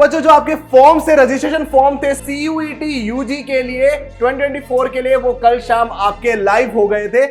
बच्चों जो आपके फॉर्म से रजिस्ट्रेशन फॉर्म थे सीयूईटी यूजी के लिए 2024 के लिए वो कल शाम आपके लाइव हो गए थे।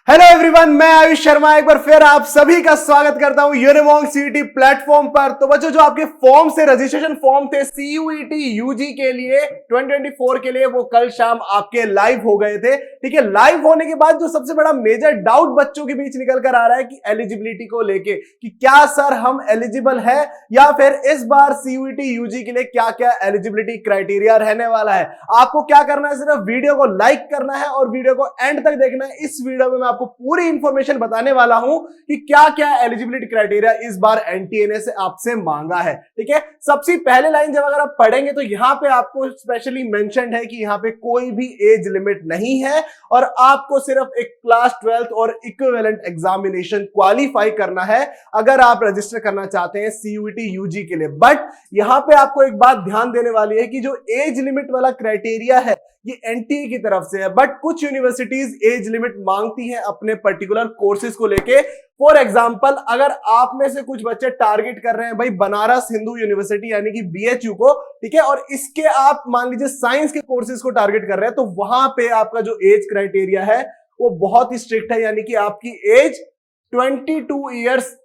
हेलो एवरीवन, मैं आयुष शर्मा एक बार फिर आप सभी का स्वागत करता हूं यूनिमॉन्क सीयूईटी प्लेटफॉर्म पर। तो बच्चों जो आपके फॉर्म से रजिस्ट्रेशन फॉर्म थे सीयूईटी यूजी के लिए 2024 के लिए वो कल शाम आपके लाइव हो गए थे। ठीक है, लाइव होने के बाद जो सबसे बड़ा मेजर डाउट बच्चों के बीच निकल कर आ रहा है कि एलिजिबिलिटी को लेके कि क्या सर हम एलिजिबल है या फिर इस बार सीयूईटी यूजी के लिए क्या क्या एलिजिबिलिटी क्राइटेरिया रहने वाला है। आपको क्या करना है, सिर्फ वीडियो को लाइक करना है और वीडियो को एंड तक देखना है। इस वीडियो में मैं आपको पूरी इंफॉर्मेशन बताने वाला हूं कि क्या क्या एलिजिबिलिटी क्राइटेरिया इस बार एनटीए ने से आपसे मांगा है। ठीक है, सबसे पहले लाइन जब अगर आप पढ़ेंगे तो यहां पे आपको स्पेशली मेंशन्ड है कि यहां पे कोई भी एज लिमिट नहीं है और आपको सिर्फ एक क्लास 12th और इक्विवेलेंट एग्जामिनेशन क्वालिफाई करना है अगर आप रजिस्टर करना चाहते हैं सीयूईटी यूजी के लिए। बट यहां पे आपको एक बात ध्यान देने वाली है कि जो एज लिमिट वाला क्राइटेरिया है ये एनटीए की तरफ से है, बट कुछ यूनिवर्सिटीज एज लिमिट मांगती हैं अपने पर्टिकुलर कोर्सेज को लेके। फॉर एग्जांपल, अगर आप में से कुछ बच्चे टारगेट कर रहे हैं भाई बनारस हिंदू यूनिवर्सिटी यानी कि बीएचयू को, ठीक है, और इसके आप मान लीजिए साइंस के कोर्सेज को टारगेट कर रहे हैं, तो वहां पे आपका जो एज क्राइटेरिया है वो बहुत ही स्ट्रिक्ट है, यानी कि आपकी एज 22 ईयर्स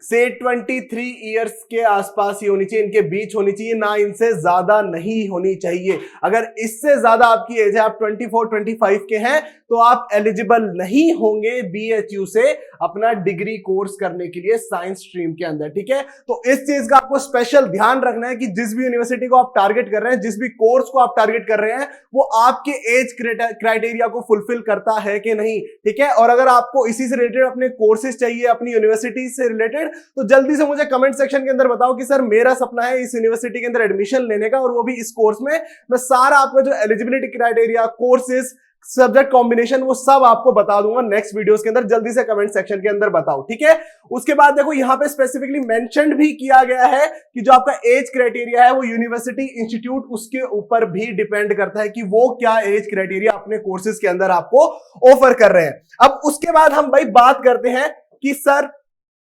से 23 इयर्स के आसपास ही होनी चाहिए, इनके बीच होनी चाहिए, ना इनसे ज्यादा नहीं होनी चाहिए। अगर इससे ज्यादा आपकी एज है, आप 24-25 के हैं, तो आप एलिजिबल नहीं होंगे बीएचयू से अपना डिग्री कोर्स करने के लिए साइंस स्ट्रीम के अंदर। ठीक है, तो इस चीज का आपको स्पेशल ध्यान रखना है कि जिस भी यूनिवर्सिटी को आप टारगेट कर रहे हैं, जिस भी कोर्स को आप टारगेट कर रहे हैं, वो आपके एज क्राइटेरिया को फुलफिल करता है कि नहीं। ठीक है, और अगर आपको इसी से रिलेटेड अपने कोर्सेज चाहिए, अपनी यूनिवर्सिटी से रिलेटेड, तो जल्दी से मुझे कमेंट सेक्शन के अंदर बताओ कि सर मेरा सपना है इस यूनिवर्सिटी के अंदर एडमिशन लेने का और वो भी इस कोर्स में। मैं सारा आपका जो eligibility criteria, courses, subject combination वो सब आपको बता दूंगा नेक्स्ट वीडियोस के अंदर। जल्दी से कमेंट सेक्शन के अंदर बताओ। ठीक है, उसके बाद देखो यहां पे स्पेसिफिकली मेंशन्ड भी किया गया है कि जो आपका एज क्राइटेरिया है वो यूनिवर्सिटी इंस्टीट्यूट उसके ऊपर भी डिपेंड करता है कि वो क्या एज क्राइटेरिया अपने कोर्सेज के अंदर आपको ऑफर कर रहे हैं। अब उसके बाद हम भाई बात करते हैं कि सर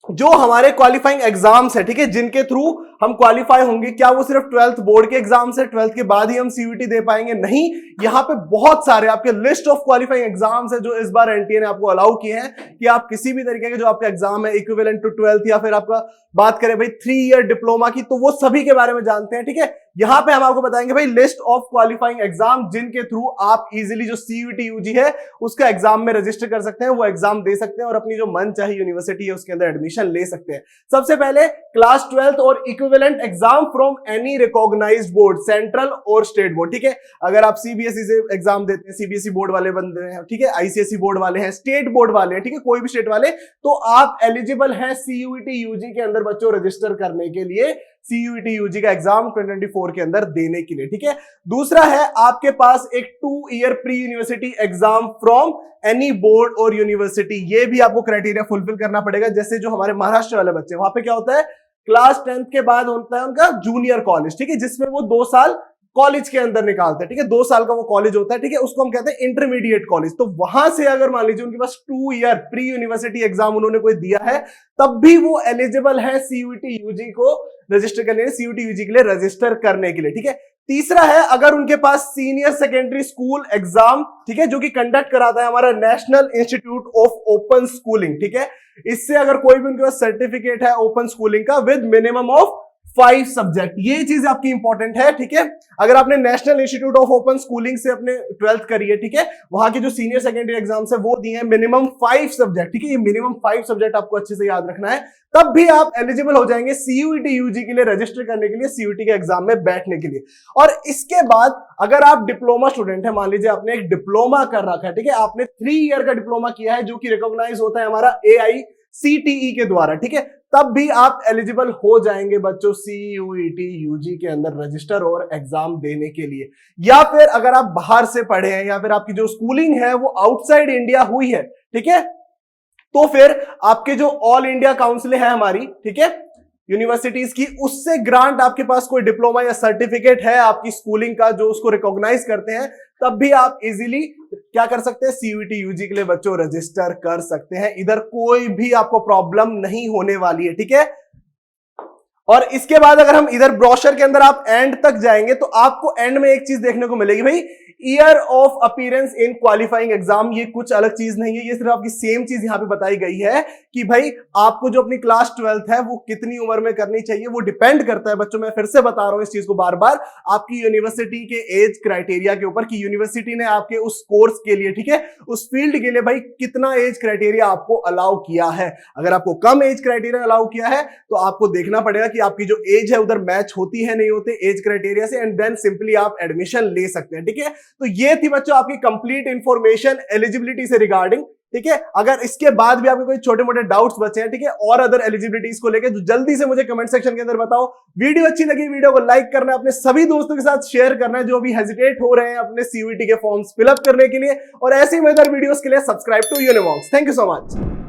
जो हमारे क्वालिफाइंग एग्जाम्स है, ठीक है, जिनके थ्रू हम क्वालिफाई होंगे, क्या वो सिर्फ 12th बोर्ड के एग्जाम्स है, 12th के बाद ही हम सीयूईटी दे पाएंगे? नहीं, यहां पे बहुत सारे आपके लिस्ट ऑफ क्वालिफाइंग एग्जाम्स है जो इस बार एनटीए ने आपको अलाउ किए हैं कि आप किसी भी तरीके के जो आपका एग्जाम है इक्विवेलेंट टू 12th या फिर आपका बात करें भाई 3 ईयर डिप्लोमा की, तो वो सभी के बारे में जानते हैं। ठीक है, यहां पे हम आपको बताएंगे भाई लिस्ट ऑफ क्वालिफाइंग एग्जाम जिनके थ्रू आप इजीली जो सीयूईटी यूजी है उसका एग्जाम में रजिस्टर कर सकते हैं, वो एग्जाम दे सकते हैं और अपनी जो मन चाहे यूनिवर्सिटी है उसके अंदर एडमिशन ले सकते हैं। सबसे पहले क्लास 12th और equivalent exam from any recognised board, central और स्टेट बोर्ड। ठीक है, अगर आप सीबीएसई से एग्जाम देते हैं, सीबीएसई बोर्ड वाले बंदे हैं, ठीक है, आईसीएसई बोर्ड वाले हैं, स्टेट बोर्ड वाले हैं, ठीक है, कोई भी स्टेट वाले, तो आप एलिजिबल हैं सीयूईटी यूजी के अंदर बच्चों रजिस्टर करने के लिए, सीयूईटी यूजी का एग्जाम 2024 के अंदर देने के लिए। ठीक है, दूसरा है आपके पास एक 2 year pre university exam from any board और यूनिवर्सिटी, ये भी आपको क्राइटेरिया फुलफिल करना पड़ेगा। जैसे जो हमारे महाराष्ट्र वाले बच्चे, वहां पे क्या होता है, क्लास 10th के बाद होता है उनका जूनियर कॉलेज, ठीक है, जिसमें वो 2 साल कॉलेज के अंदर निकालते हैं। ठीक है, 2 साल का वो कॉलेज होता है, ठीक है, उसको हम कहते हैं इंटरमीडिएट कॉलेज। तो वहां से अगर मान लीजिए उनके पास 2 ईयर प्री यूनिवर्सिटी एग्जाम उन्होंने कोई दिया है, तब भी वो एलिजिबल है सीयूईटी यूजी को रजिस्टर करने, सीयूईटी यूजी के लिए रजिस्टर करने के लिए। ठीक है, तीसरा है अगर उनके पास सीनियर सेकेंडरी स्कूल एग्जाम, ठीक है, जो कि कंडक्ट कराता है हमारा national institute of open schooling, ठीक है, इससे अगर कोई भी उनके पास सर्टिफिकेट है ओपन स्कूलिंग का विद मिनिमम ऑफ 5 सब्जेक्ट, ये चीज आपकी इंपॉर्टेंट है। ठीक है, अगर आपने national institute of open schooling से अपने 12th करी है, ठीक है, वहां के जो सीनियर सेकेंडरी एग्जाम्स है वो दिए हैं मिनिमम 5 सब्जेक्ट, ठीक है, ये मिनिमम 5 सब्जेक्ट आपको अच्छे से याद रखना है, तब भी आप एलिजिबल हो जाएंगे सीयूईटी यूजी के लिए रजिस्टर करने के लिए, सीयूईटी के एग्जाम में बैठने के लिए। और इसके बाद अगर आप डिप्लोमा स्टूडेंट है, मान लीजिए आपने एक डिप्लोमा कर रखा है, ठीक है, आपने 3 ईयर का डिप्लोमा किया है जो कि रिकॉग्नाइज होता है हमारा AICTE के द्वारा, ठीक है, तब भी आप एलिजिबल हो जाएंगे बच्चों सीयूईटी यूजी के अंदर रजिस्टर और एग्जाम देने के लिए। या फिर अगर आप बाहर से पढ़े हैं या फिर आपकी जो स्कूलिंग है वो आउटसाइड इंडिया हुई है, ठीक है, तो फिर आपके जो ऑल इंडिया काउंसिल है हमारी, ठीक है, यूनिवर्सिटीज की, उससे ग्रांट आपके पास कोई डिप्लोमा या सर्टिफिकेट है आपकी स्कूलिंग का जो उसको रिकॉग्नाइज करते हैं, तब भी आप इजीली क्या कर सकते हैं, सीयूईटी यूजी के लिए बच्चों रजिस्टर कर सकते हैं। इधर कोई भी आपको प्रॉब्लम नहीं होने वाली है। ठीक है, और इसके बाद अगर हम इधर ब्रोशर के अंदर आप एंड तक जाएंगे तो आपको एंड में एक चीज देखने को मिलेगी भाई, year of appearance in qualifying exam. ये कुछ अलग चीज नहीं है, ये सिर्फ आपकी सेम चीज यहां पे बताई गई है कि भाई आपको जो अपनी क्लास 12th है वो कितनी उम्र में करनी चाहिए। वो डिपेंड करता है बच्चों, मैं फिर से बता रहा हूं इस चीज को बार बार, आपकी यूनिवर्सिटी के एज क्राइटेरिया के ऊपर कि यूनिवर्सिटी ने आपके उस कोर्स के लिए, ठीक है, उस फील्ड के लिए भाई कितना एज क्राइटेरिया आपको अलाउ किया है। अगर आपको कम एज क्राइटेरिया अलाउ किया है तो आपको देखना पड़ेगा कि आपकी जो एज है उधर मैच होती है नहीं होते एज क्राइटेरिया से, एंड देन सिंपली आप एडमिशन ले सकते हैं। ठीक है, तो ये थी बच्चों आपकी कंप्लीट इंफॉर्मेशन एलिजिबिलिटी से रिगार्डिंग। ठीक है, अगर इसके बाद भी आपके कोई छोटे मोटे डाउट्स बचे हैं, ठीक है, और अदर एलिजिबिलिटीज को लेकर, तो जल्दी से मुझे कमेंट सेक्शन के अंदर बताओ। वीडियो अच्छी लगी, वीडियो को लाइक करना है, अपने सभी दोस्तों के साथ शेयर करना है जो भी हेजिटेट हो रहे हैं अपने सीयूईटी के फॉर्म्स फिलअप करने के लिए, और ऐसे ही मजेदार वीडियोस के लिए subscribe to Univox. Thank you so much.